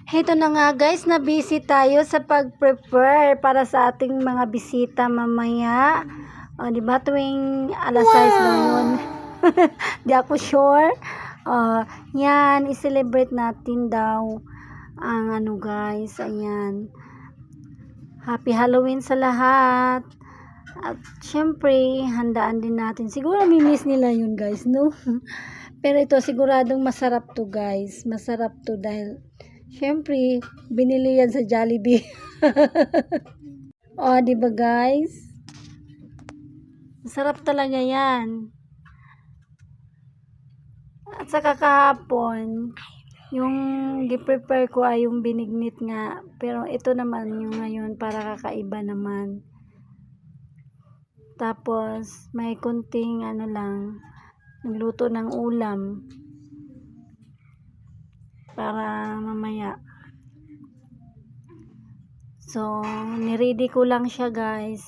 Heto na nga guys, na busy tayo sa pag-prepare para sa ating mga bisita mamaya. O, di ba tuwing alas 6 daw yun? Di ako sure. Yan, i-celebrate natin daw ang ano guys, ayan. Happy Halloween sa lahat. At syempre, handaan din natin. Siguro mi-miss nila yun guys, no? Pero ito siguradong masarap to guys. Masarap to dahil syempre, binili yan sa Jollibee. O, di ba guys? Masarap talaga yan. At saka kahapon, yung gi-prepare ko ay yung binignit nga. Pero ito naman yung ngayon para kakaiba naman. Tapos, may kunting ano lang, nagluto ng ulam. Para mamaya. So, niready ko lang siya guys.